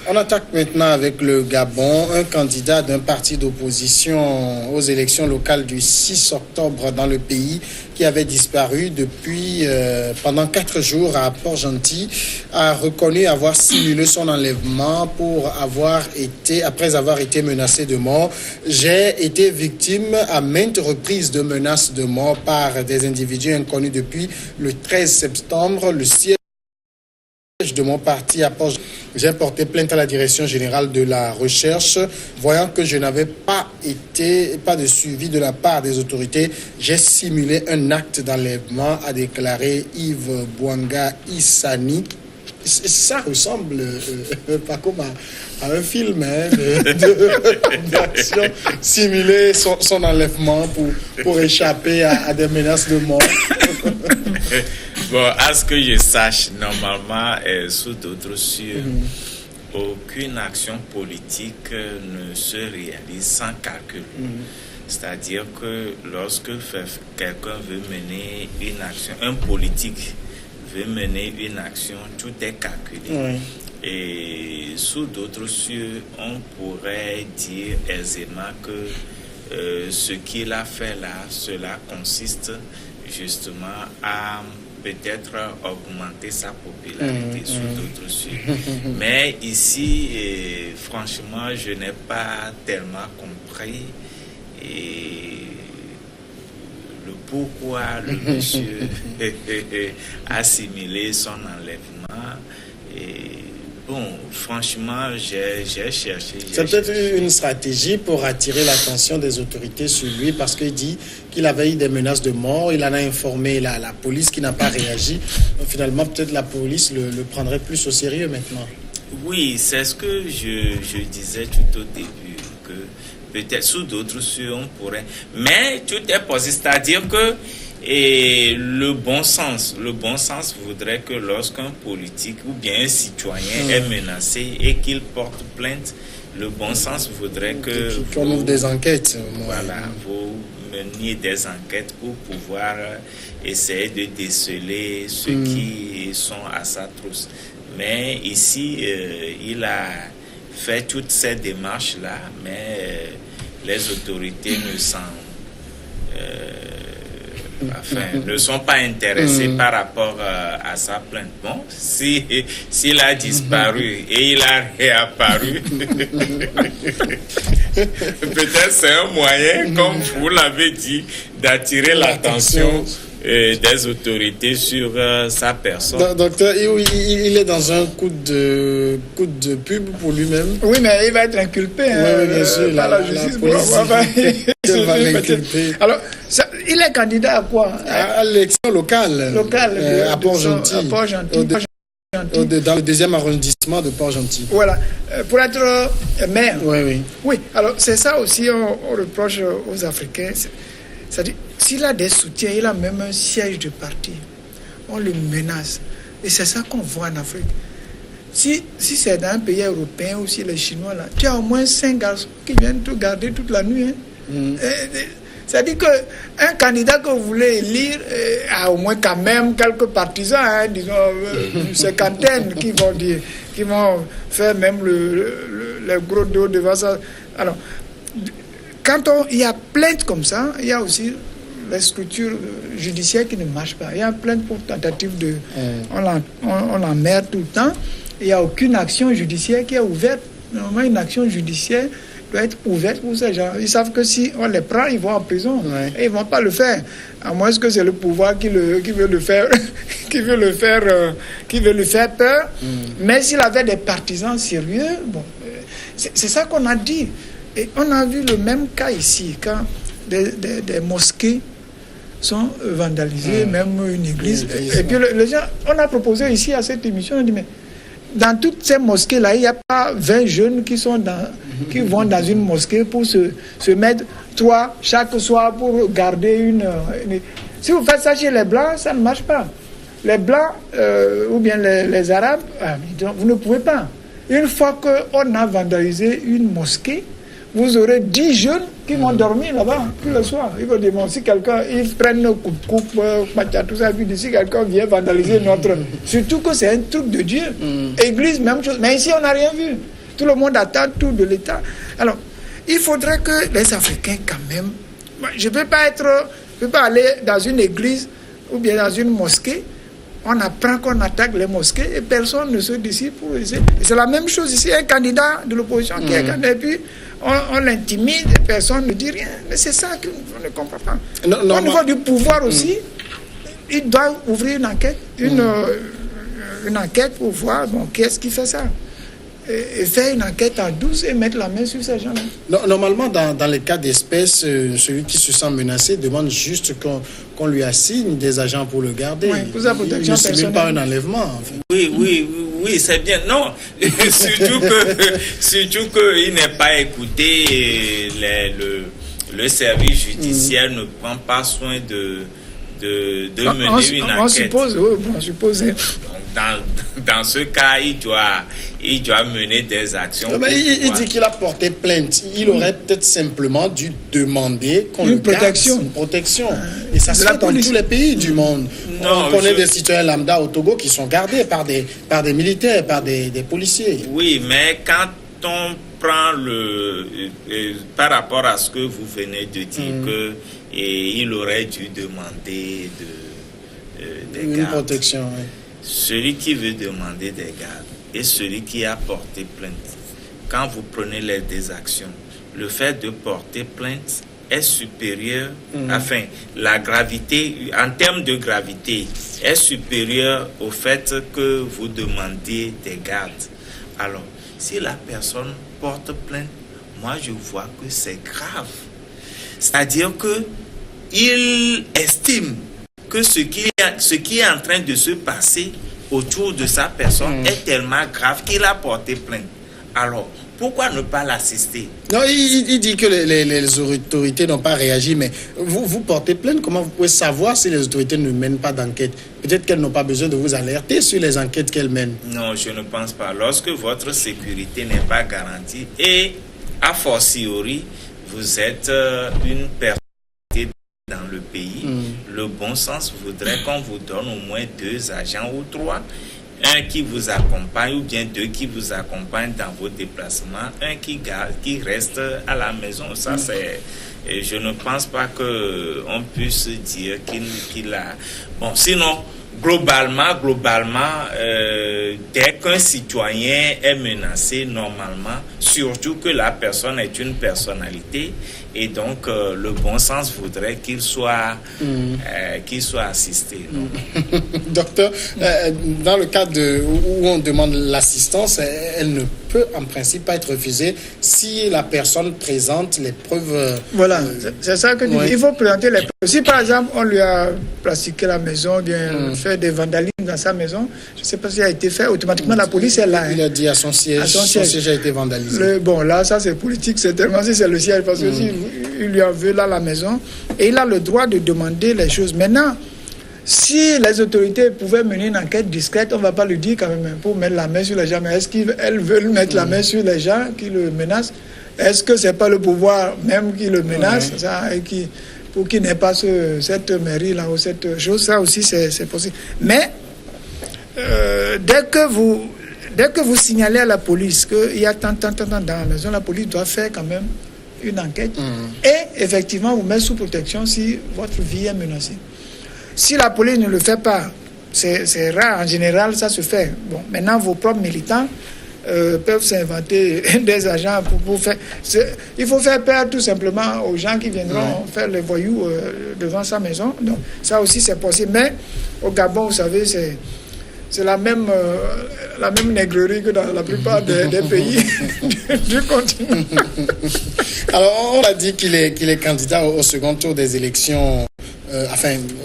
On attaque maintenant avec le Gabon. Un candidat d'un parti d'opposition aux élections locales du 6 octobre dans le pays qui avait disparu depuis pendant 4 jours à Port-Gentil a reconnu avoir simulé son enlèvement après avoir été menacé de mort. J'ai été victime à maintes reprises de menaces de mort par des individus inconnus depuis le 13 septembre. Le siège de mon parti à Port-Gentil. J'ai porté plainte à la direction générale de la recherche. Voyant que je n'avais pas de suivi de la part des autorités, j'ai simulé un acte d'enlèvement, a déclaré Yves Bouanga Issani. Ça ressemble pas comme à un film d'action, simuler son enlèvement pour échapper à des menaces de mort. Bon, à ce que je sache, normalement, sous d'autres cieux, aucune action politique ne se réalise sans calcul. C'est-à-dire que lorsque quelqu'un veut mener une action, un politique veut mener une action, tout est calculé. Et sous d'autres cieux, on pourrait dire aisément que ce qu'il a fait là, cela consiste justement à peut-être augmenter sa popularité sous d'autres cieux. Mais ici, franchement, je n'ai pas tellement compris le pourquoi le monsieur a simulé son enlèvement. Bon, franchement, j'ai cherché. C'est peut-être une stratégie pour attirer l'attention des autorités sur lui parce qu'il dit qu'il avait eu des menaces de mort. Il en a informé la police qui n'a pas réagi. Donc, finalement, peut-être la police le prendrait plus au sérieux maintenant. Oui, c'est ce que je disais tout au début, que peut-être sous d'autres cieux on pourrait. Mais tout est possible, c'est-à-dire que le bon sens voudrait que lorsqu'un politique ou bien un citoyen est menacé et qu'il porte plainte, le bon sens voudrait qu'on ouvre des enquêtes. Voilà, vous meniez des enquêtes pour pouvoir essayer de déceler ceux qui sont à sa trousse. Mais ici, il a fait toutes ces démarches-là, mais les autorités ne sont pas intéressés par rapport à sa plainte. Bon, s'il a disparu et il a réapparu, peut-être c'est un moyen, comme vous l'avez dit, d'attirer l'attention des autorités sur sa personne. Docteur, il est dans un coup de pub pour lui-même. Oui, mais il va être inculpé. Oui, bien sûr. La justice va l'inculper. Alors, il est candidat à quoi? À l'élection locale. À Port-Gentil. Dans le 2e arrondissement de Port-Gentil. Voilà. Pour être maire. Oui. Alors, c'est ça aussi, on reproche aux Africains. C'est-à-dire, s'il a des soutiens, il a même un siège de parti. On le menace. Et c'est ça qu'on voit en Afrique. Si c'est dans un pays européen ou si les Chinois, là, tu as au moins 5 garçons qui viennent te garder toute la nuit. C'est-à-dire qu'un candidat que vous voulez élire a au moins quand même quelques partisans, disons une cinquantaine qui vont faire même le gros dos devant ça. Alors, quand il y a plainte comme ça, il y a aussi les structures judiciaires qui ne marchent pas. Il y a plainte pour tentative de... On l'emmerde tout le temps. Il n'y a aucune action judiciaire qui est ouverte. Normalement, une action judiciaire doit être ouverte pour ces gens. Ils savent que si on les prend, ils vont en prison. Et ils ne vont pas le faire. À moins que c'est le pouvoir qui veut le faire, qui veut lui faire peur. Mais s'il avait des partisans sérieux, bon, c'est ça qu'on a dit. Et on a vu le même cas ici, quand des mosquées sont vandalisées, même une église. Et puis les gens, on a proposé ici à cette émission, on a dit, mais dans toutes ces mosquées-là, il n'y a pas 20 jeunes qui vont dans une mosquée pour se mettre 3 chaque soir pour garder une... Si vous faites ça chez les Blancs, ça ne marche pas. Les Blancs ou bien les Arabes, vous ne pouvez pas. Une fois qu'on a vandalisé une mosquée, vous aurez 10 jeunes qui vont dormir là-bas tout le soir. Ils vont demander si quelqu'un, ils prennent nos coupe, tout ça, puis si quelqu'un vient vandaliser notre... Surtout que c'est un truc de Dieu. Église, même chose. Mais ici, on n'a rien vu. Tout le monde attend tout de l'État. Alors, il faudrait que les Africains, quand même... Je ne peux pas aller dans une église ou bien dans une mosquée. On apprend qu'on attaque les mosquées et personne ne se décide pour essayer. C'est la même chose ici. Un candidat de l'opposition qui est candidat, et puis on l'intimide et personne ne dit rien. Mais c'est ça qu'on ne comprend pas. Au niveau du pouvoir aussi, il doit ouvrir une enquête, une enquête pour voir qui est-ce qui fait ça. Et faire une enquête en douce et mettre la main sur ces gens-là. Normalement, dans les cas d'espèce, celui qui se sent menacé demande juste qu'on lui assigne des agents pour le garder. Oui, pour sa protection personnelle. Il ne pas un enlèvement. En fait. Oui, c'est bien. Non, surtout qu'il n'est pas écouté. Le service judiciaire ne prend pas soin de mener une enquête. On suppose. Dans ce cas, il doit mener des actions. Il dit qu'il a porté plainte. Il aurait peut-être simplement dû demander qu'on lui garde une protection. Et ça se fait dans tous les pays du monde. On connaît des citoyens lambda au Togo qui sont gardés par des militaires, par des policiers. Oui, mais quand on prend par rapport à ce que vous venez de dire, il aurait dû demander des gardes. Protection, oui. Celui qui veut demander des gardes et celui qui a porté plainte, quand vous prenez les deux actions, le fait de porter plainte est supérieur, la gravité, en termes de gravité, est supérieure au fait que vous demandiez des gardes. Alors, si la personne porte plainte, moi je vois que c'est grave. C'est-à-dire que il estime que ce qui est en train de se passer autour de sa personne est tellement grave qu'il a porté plainte. Alors, pourquoi ne pas l'assister? Non, il dit que les autorités n'ont pas réagi, mais vous portez plainte, comment vous pouvez savoir si les autorités ne mènent pas d'enquête? Peut-être qu'elles n'ont pas besoin de vous alerter sur les enquêtes qu'elles mènent. Non, je ne pense pas. Lorsque votre sécurité n'est pas garantie et, a fortiori, vous êtes une personne dans le pays, le bon sens voudrait qu'on vous donne au moins 2 agents ou 3, un qui vous accompagne ou bien 2 qui vous accompagnent dans vos déplacements, un qui reste à la maison. Ça, c'est... Et je ne pense pas qu'on puisse dire qu'il a... Bon, sinon, globalement, dès qu'un citoyen est menacé, normalement, surtout que la personne est une personnalité, et donc le bon sens voudrait qu'il soit assisté. Docteur, dans le cas où on demande l'assistance, elle ne peut en principe pas être refusée si la personne présente les preuves. Voilà, c'est ça que je dis. Il faut présenter les preuves. Si par exemple on lui a plastiqué la maison, bien fait des vandalismes dans sa maison, je ne sais pas si ça a été fait, automatiquement la police est là. Il a dit à son siège, son siège a été vandalisé. Bon, là, ça c'est politique, c'est tellement si c'est le siège, parce que si il lui en veut là la maison, et il a le droit de demander les choses. Maintenant, si les autorités pouvaient mener une enquête discrète, on ne va pas lui dire quand même pour mettre la main sur les gens. Mais est-ce qu'elles veulent mettre la main sur les gens qui le menacent? Est-ce que ce n'est pas le pouvoir même qui le menace ça, et pour qu'il n'ait pas cette mairie-là ou cette chose? Ça aussi, c'est possible. Mais dès que vous signalez à la police qu'il y a tant dans la maison, la police doit faire quand même une enquête et effectivement vous mettre sous protection si votre vie est menacée. Si la police ne le fait pas, c'est rare, en général ça se fait. Bon, maintenant vos propres militants peuvent s'inventer des agents pour faire... Il faut faire peur tout simplement aux gens qui viendront faire les voyous devant sa maison. Donc ça aussi c'est possible. Mais au Gabon, vous savez, c'est la même nègrerie que dans la plupart des pays du continent. Alors, on a dit qu'il est candidat au second tour des élections,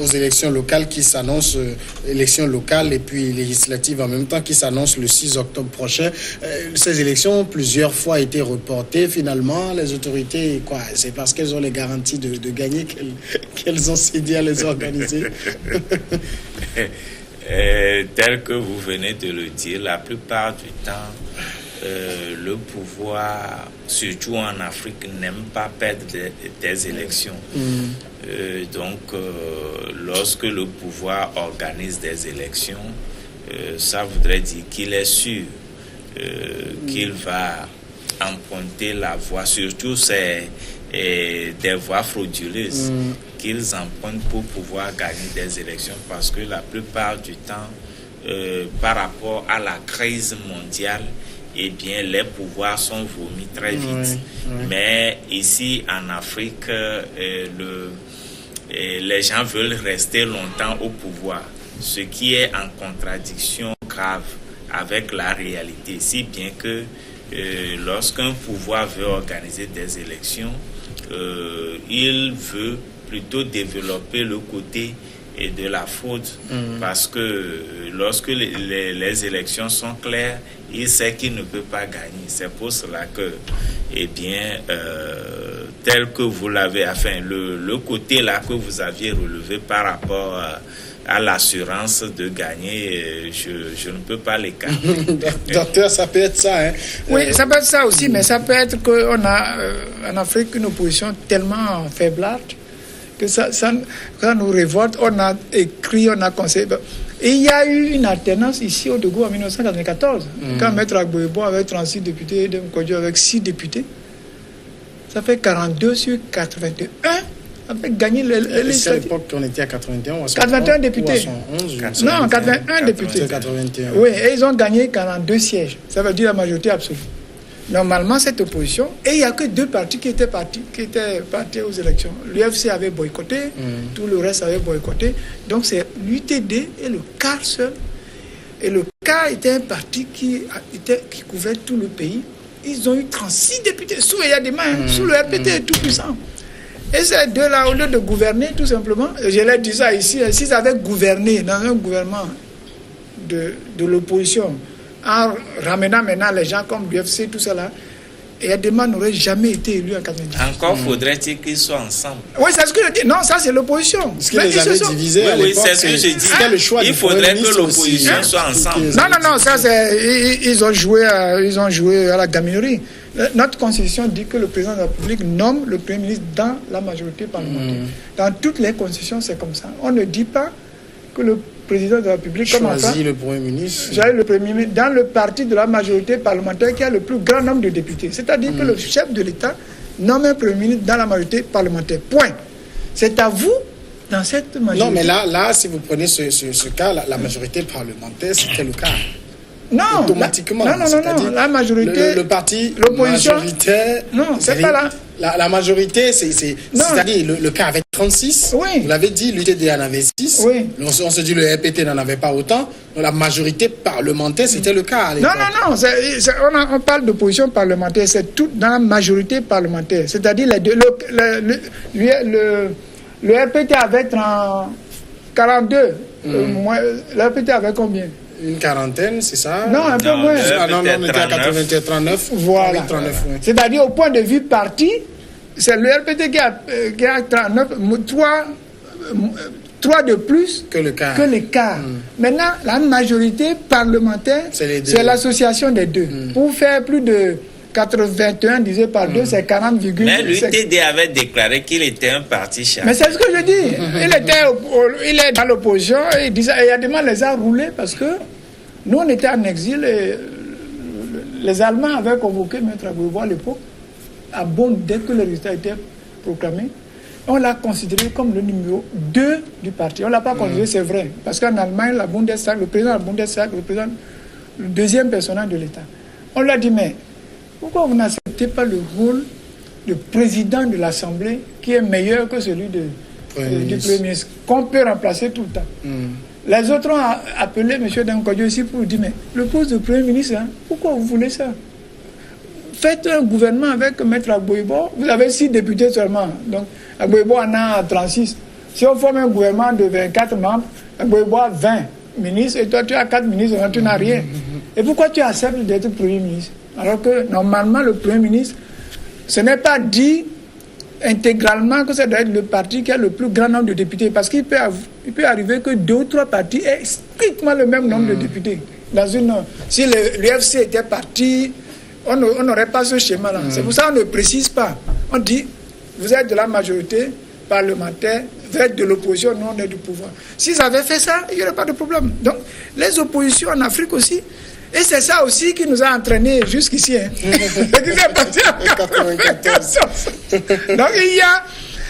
aux élections locales qui s'annoncent, élections locales et puis législatives en même temps, qui s'annoncent le 6 octobre prochain. Ces élections ont plusieurs fois été reportées. Finalement, les autorités, c'est parce qu'elles ont les garanties de gagner qu'elles ont cédé à les organiser. Tel que vous venez de le dire, la plupart du temps, le pouvoir, surtout en Afrique, n'aime pas perdre des élections. Donc, lorsque le pouvoir organise des élections, ça voudrait dire qu'il est sûr qu'il va emprunter la voie, surtout c'est des voies frauduleuses qu'ils empruntent pour pouvoir gagner des élections, parce que la plupart du temps, par rapport à la crise mondiale, eh bien, les pouvoirs sont vomis très vite. Mais ici, en Afrique, les gens veulent rester longtemps au pouvoir, ce qui est en contradiction grave avec la réalité, si bien que lorsqu'un pouvoir veut organiser des élections, il veut plutôt développer le côté de la fraude, parce que lorsque les élections sont claires, il sait qu'il ne peut pas gagner. C'est pour cela que, eh bien, tel que vous l'avez, enfin, le côté là que vous aviez relevé par rapport à l'assurance de gagner, je ne peux pas l'écarter. Docteur, ça peut être ça, hein? Oui, ça peut être ça aussi, mais ça peut être qu'on a en Afrique une opposition tellement faiblarde que ça nous révolte. On a écrit, on a conseillé. Et il y a eu une alternance ici au Togo en 1994, quand Maître Agboebo avait 36 députés, Dem Kodjo avec 6 députés. Ça fait 42 sur 81. Ça fait gagner les c'est à l'époque qu'on était à 81. 81 députés. Non, 81 députés. 81. Oui, et ils ont gagné 42 sièges. Ça veut dire la majorité absolue. Normalement, cette opposition, et il n'y a que 2 partis qui étaient partis aux élections. L'UFC avait boycotté, tout le reste avait boycotté. Donc c'est l'UTD et le CAR seul. Et le CAR était un parti qui couvrait tout le pays. Ils ont eu 36 députés sous Eyadema, sous le RPT tout puissant. Et ces deux-là, au lieu de gouverner, tout simplement, je l'ai dit ça ici, s'ils avaient gouverné dans un gouvernement de l'opposition, en ramenant maintenant les gens comme l'UFC, tout cela, Eyadema n'aurait jamais été élu en 90. Encore faudrait-il qu'ils soient ensemble. Oui, c'est ce que je dis. Non, ça c'est l'opposition. Ce qui les avait divisés à l'époque, c'est ce que je dis. Il faudrait que l'opposition soit ensemble. Non, ça c'est... Ils ont joué à la gaminerie. Notre constitution dit que le président de la République nomme le Premier ministre dans la majorité parlementaire. Dans toutes les constitutions, c'est comme ça. On ne dit pas que le président de la République choisit le Premier ministre. Le Premier ministre dans le parti de la majorité parlementaire qui a le plus grand nombre de députés. C'est-à-dire que le chef de l'État nomme un Premier ministre dans la majorité parlementaire. Point. C'est à vous, dans cette majorité... Non, mais là si vous prenez ce cas, la majorité parlementaire, c'était le cas. Non, automatiquement. Non, la majorité... Le parti l'opposition, majoritaire... Non, c'est pas là. La majorité, c'est-à-dire le cas avait 36. Oui. Vous l'avez dit, l'UTD en avait 6. Oui. On se dit le RPT n'en avait pas autant. Donc la majorité parlementaire, c'était le cas à l'époque. Non. On parle d'opposition parlementaire. C'est tout dans la majorité parlementaire. C'est-à-dire le RPT avait 42. Le RPT avait combien? Une quarantaine, c'est ça? Non, un peu moins. Non, on était à 81, 39. Voilà. 39, oui. C'est-à-dire, au point de vue parti, c'est le RPT qui a 39, 3 de plus que le quart. Maintenant, la majorité parlementaire, c'est l'association des deux. Pour faire plus de 81 divisé par 2, c'est 40, mais l'UTD avait déclaré qu'il était un parti chargé. Mais c'est ce que je dis. Il est dans l'opposition et il disait, Eyadema les a roulés parce que nous, on était en exil et les Allemands avaient convoqué Maître Agboebo à l'époque, à Bonn, dès que le résultat était proclamé. On l'a considéré comme le numéro 2 du parti. On ne l'a pas considéré, c'est vrai. Parce qu'en Allemagne, le président de la Bundestag représente le deuxième personnage de l'État. On lui a dit, mais pourquoi vous n'acceptez pas le rôle de président de l'Assemblée qui est meilleur que celui du Premier ministre, qu'on peut remplacer tout le temps? Les autres ont appelé M. Dem Kodjo ici pour dire, mais le poste de Premier ministre, pourquoi vous voulez ça? Faites un gouvernement avec Maître Agboebo. Vous avez 6 députés seulement. Donc, Agboebo en a 36. Si on forme un gouvernement de 24 membres, Agboebo a 20 ministres et toi tu as 4 ministres, tu n'as rien. Et pourquoi tu acceptes d'être Premier ministre? Alors que normalement, le Premier ministre, ce n'est pas dit intégralement que ça doit être le parti qui a le plus grand nombre de députés. Parce qu'il peut arriver que 2 ou 3 partis aient strictement le même nombre de députés. Si l'UFC était parti, on n'aurait pas ce schéma-là. C'est pour ça qu'on ne précise pas. On dit, vous êtes de la majorité parlementaire, vous êtes de l'opposition, nous on est du pouvoir. S'ils avaient fait ça, il n'y aurait pas de problème. Donc, les oppositions en Afrique aussi, Et c'est ça aussi qui nous a entraînés jusqu'ici. Hein. Qui s'est passé en 1994. Donc il y a...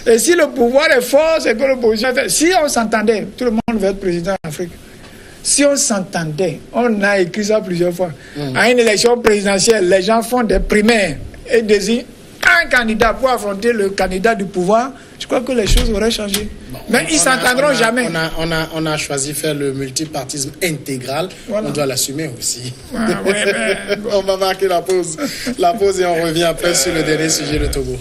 Et si le pouvoir est fort, c'est que l'opposition... Si on s'entendait, tout le monde veut être président en Afrique. Si on s'entendait, on a écrit ça plusieurs fois. À une élection présidentielle, les gens font des primaires et désignent un candidat pour affronter le candidat du pouvoir. Je crois que les choses auraient changé. Bon, mais ils ne s'entendront jamais. On a choisi faire le multipartisme intégral. Voilà. On doit l'assumer aussi. Ah, ouais, mais... On va marquer la pause. La pause et on revient après sur le dernier sujet de Togo.